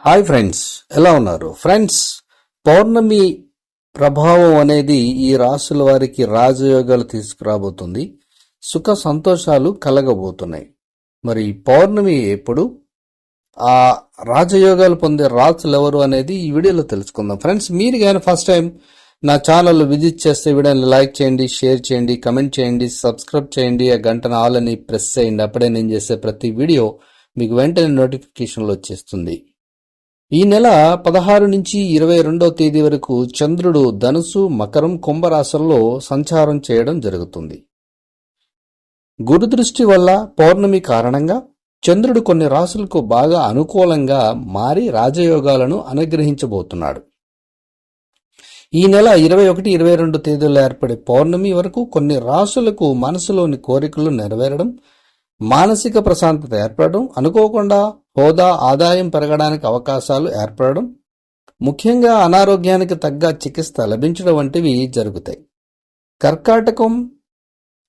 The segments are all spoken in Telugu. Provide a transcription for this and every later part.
హాయ్ ఫ్రెండ్స్, ఎలా ఉన్నారు ఫ్రెండ్స్? పౌర్ణమి ప్రభావం అనేది ఈ రాశుల వారికి రాజయోగాలు తీసుకురాబోతుంది. సుఖ సంతోషాలు కలగబోతున్నాయి. మరి పౌర్ణమి ఎప్పుడు, ఆ రాజయోగాలు పొందే రాసులు ఎవరు అనేది ఈ వీడియోలో తెలుసుకుందాం. ఫ్రెండ్స్, మీరు కానీ ఫస్ట్ టైం నా ఛానల్ విజిట్ చేస్తే వీడియోని లైక్ చేయండి, షేర్ చేయండి, కమెంట్ చేయండి, సబ్స్క్రైబ్ చేయండి, ఆ గంటను ఆల్ అని ప్రెస్ చేయండి. అప్పుడే నేను చేసే ప్రతి వీడియో మీకు వెంటనే నోటిఫికేషన్లు వచ్చేస్తుంది. ఈ నెల 16 నుంచి 22వ తేదీ వరకు చంద్రుడు ధనుసు, మకరం, కుంభరాశుల్లో సంచారం చేయడం జరుగుతుంది. గురు దృష్టి వల్ల పౌర్ణమి కారణంగా చంద్రుడు కొన్ని రాశులకు బాగా అనుకూలంగా మారి రాజయోగాలను అనుగ్రహించబోతున్నాడు. ఈ నెల 21, 22 తేదీల్లో ఏర్పడే పౌర్ణమి వరకు కొన్ని రాశులకు మనసులోని కోరికలు నెరవేరడం, మానసిక ప్రశాంతత ఏర్పడడం, అనుకోకుండా హోదా, ఆదాయం పెరగడానికి అవకాశాలు ఏర్పడడం, ముఖ్యంగా అనారోగ్యానికి తగ్గ చికిత్స లభించడం వంటివి జరుగుతాయి. కర్కాటకం,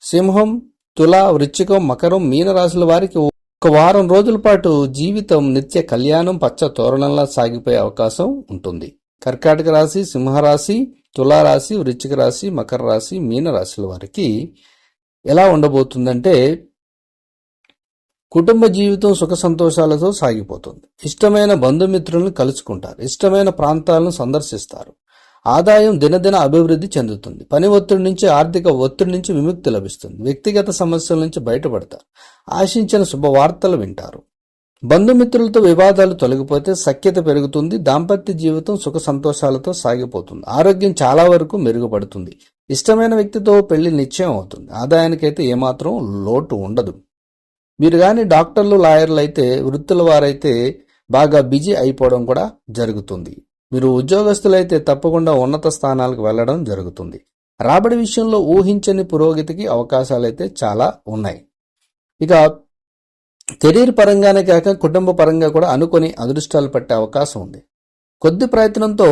సింహం, తుల, వృశ్చికం, మకరం, మీనరాశుల వారికి ఒక వారం రోజుల పాటు జీవితం నిత్య కళ్యాణం, పచ్చ తోరణంలా సాగిపోయే అవకాశం ఉంటుంది. కర్కాటక రాశి, సింహరాశి, తులారాశి, వృశ్చిక రాశి, మకర రాశి, మీనరాశుల వారికి ఎలా ఉండబోతుందంటే, కుటుంబ జీవితం సుఖ సంతోషాలతో సాగిపోతుంది. ఇష్టమైన బంధుమిత్రులను కలుసుకుంటారు. ఇష్టమైన ప్రాంతాలను సందర్శిస్తారు. ఆదాయం దినదిన అభివృద్ధి చెందుతుంది. పని ఒత్తిడి నుంచి, ఆర్థిక ఒత్తిడి నుంచి విముక్తి లభిస్తుంది. వ్యక్తిగత సమస్యల నుంచి బయటపడతారు. ఆశించిన శుభవార్తలు వింటారు. బంధుమిత్రులతో వివాదాలు తొలగిపోతే సఖ్యత పెరుగుతుంది. దాంపత్య జీవితం సుఖ సంతోషాలతో సాగిపోతుంది. ఆరోగ్యం చాలా వరకు మెరుగుపడుతుంది. ఇష్టమైన వ్యక్తితో పెళ్లి నిశ్చయం అవుతుంది. ఆదాయానికైతే ఏమాత్రం లోటు ఉండదు. మీరు కానీ డాక్టర్లు, లాయర్లు అయితే, వృత్తుల వారైతే బాగా బిజీ అయిపోవడం కూడా జరుగుతుంది. మీరు ఉద్యోగస్తులైతే తప్పకుండా ఉన్నత స్థానాలకు వెళ్లడం జరుగుతుంది. రాబడి విషయంలో ఊహించని పురోగతికి అవకాశాలైతే చాలా ఉన్నాయి. ఇక కెరీర్ పరంగానే కాక కుటుంబ పరంగా కూడా అనుకొని అదృష్టాలు పట్టే అవకాశం ఉంది. కొద్ది ప్రయత్నంతో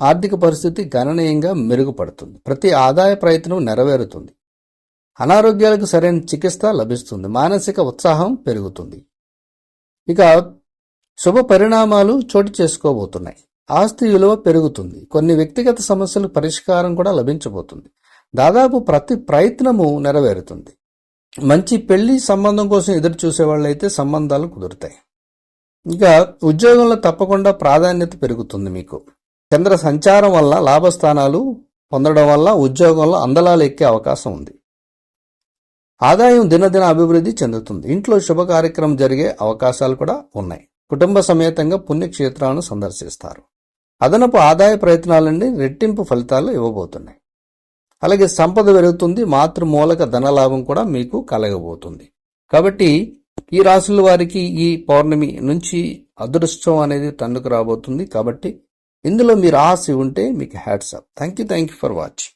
ఆర్థిక పరిస్థితి గణనీయంగా మెరుగుపడుతుంది. ప్రతి ఆదాయ ప్రయత్నం నెరవేరుతుంది. అనారోగ్యాలకు సరైన చికిత్స లభిస్తుంది. మానసిక ఉత్సాహం పెరుగుతుంది. ఇక శుభ పరిణామాలు చోటు చేసుకోబోతున్నాయి. ఆస్తి విలువ పెరుగుతుంది. కొన్ని వ్యక్తిగత సమస్యలకు పరిష్కారం కూడా లభించబోతుంది. దాదాపు ప్రతి ప్రయత్నము నెరవేరుతుంది. మంచి పెళ్లి సంబంధం కోసం ఎదురు చూసే వాళ్ళైతే సంబంధాలు కుదురుతాయి. ఇక ఉద్యోగంలో తప్పకుండా ప్రాధాన్యత పెరుగుతుంది. మీకు చంద్ర సంచారం వల్ల లాభస్థానాలు పొందడం వల్ల ఉద్యోగంలో అందలాలు ఎక్కే అవకాశం ఉంది. ఆదాయం దినదిన అభివృద్ధి చెందుతుంది. ఇంట్లో శుభ కార్యక్రమం జరిగే అవకాశాలు కూడా ఉన్నాయి. కుటుంబ సమేతంగా పుణ్యక్షేత్రాలను సందర్శిస్తారు. అదనపు ఆదాయ ప్రయత్నాల నుండి రెట్టింపు ఫలితాలు ఇవ్వబోతున్నాయి. అలాగే సంపద పెరుగుతుంది. మాతృమూలక ధనలాభం కూడా మీకు కలగబోతుంది. కాబట్టి ఈ రాశుల వారికి ఈ పౌర్ణమి నుంచి అదృష్టం అనేది తన్నుకు రాబోతుంది. కాబట్టి ఇందులో మీరు ఆశ ఉంటే మీకు hats off. Thank you for watching.